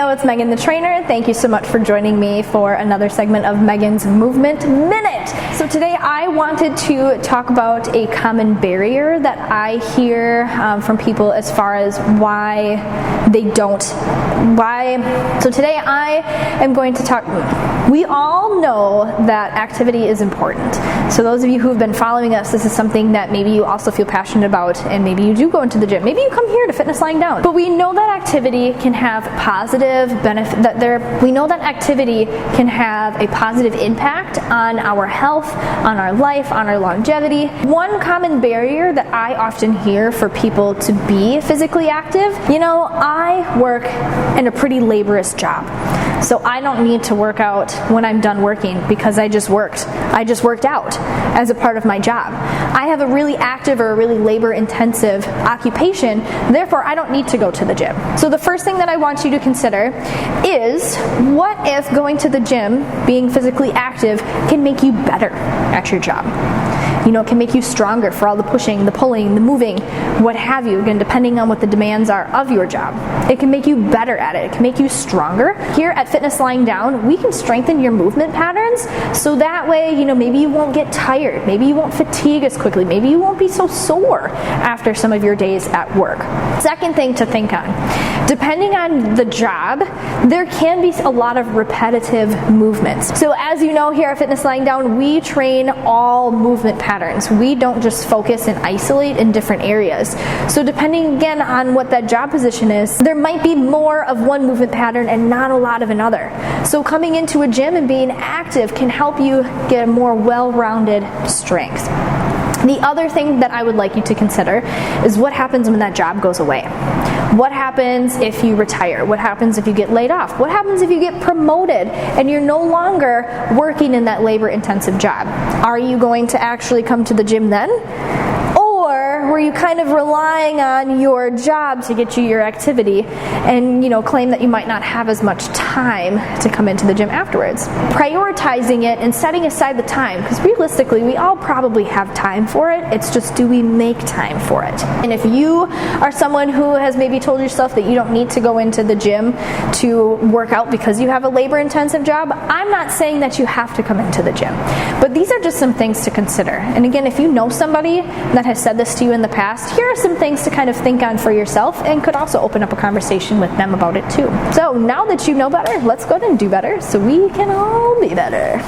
Mayo, it's Megan the trainer. Thank you so much for joining me for another segment of Megan's Movement Minute. So today I wanted to talk about a common barrier that I hear from people as far as why they don't. So today I am going to talk, we all know that activity is important. So those of you who have been following us, this is something that maybe you also feel passionate about, and maybe you do go into the gym. Maybe you come here to Fitness Lying Down. But we know that activity can have positive benefit. We know that activity can have a positive impact on our health, on our life, on our longevity. One common barrier that I often hear for people to be physically active, I work in a pretty laborious job. So I don't need to work out when I'm done working because I just worked. I just worked out as a part of my job. I have a really active or a really labor-intensive occupation, therefore I don't need to go to the gym. So the first thing that I want you to consider is, what if going to the gym, being physically active, can make you better at your job? It can make you stronger for all the pushing, the pulling, the moving, what have you, again, depending on what the demands are of your job. It can make you better at it. It can make you stronger. Here at Fitness Lying Down, we can strengthen your movement patterns so that way, maybe you won't get tired. Maybe you won't fatigue as quickly. Maybe you won't be so sore after some of your days at work. Second thing to think on, depending on the job, there can be a lot of repetitive movements. So as you know, here at Fitness Lying Down, we train all movement patterns. We don't just focus and isolate in different areas. So depending again on what that job position is, there might be more of one movement pattern and not a lot of another. So coming into a gym and being active can help you get a more well-rounded strength. The other thing that I would like you to consider is what happens when that job goes away. What happens if you retire? What happens if you get laid off? What happens if you get promoted and you're no longer working in that labor-intensive job? Are you going to actually come to the gym then? Or were you kind of relying on your job to get you your activity and claim that you might not have as much time to come into the gym afterwards? Prioritizing it and setting aside the time, because realistically we all probably have time for it. It's just, do we make time for it? And if you are someone who has maybe told yourself that you don't need to go into the gym to work out because you have a labor intensive job, I'm not saying that you have to come into the gym, but these are just some things to consider. And again, if you know somebody that has said this to you in the past, here are some things to kind of think on for yourself, and could also open up a conversation with them about it too. So now that you know better, let's go ahead and do better so we can all be better.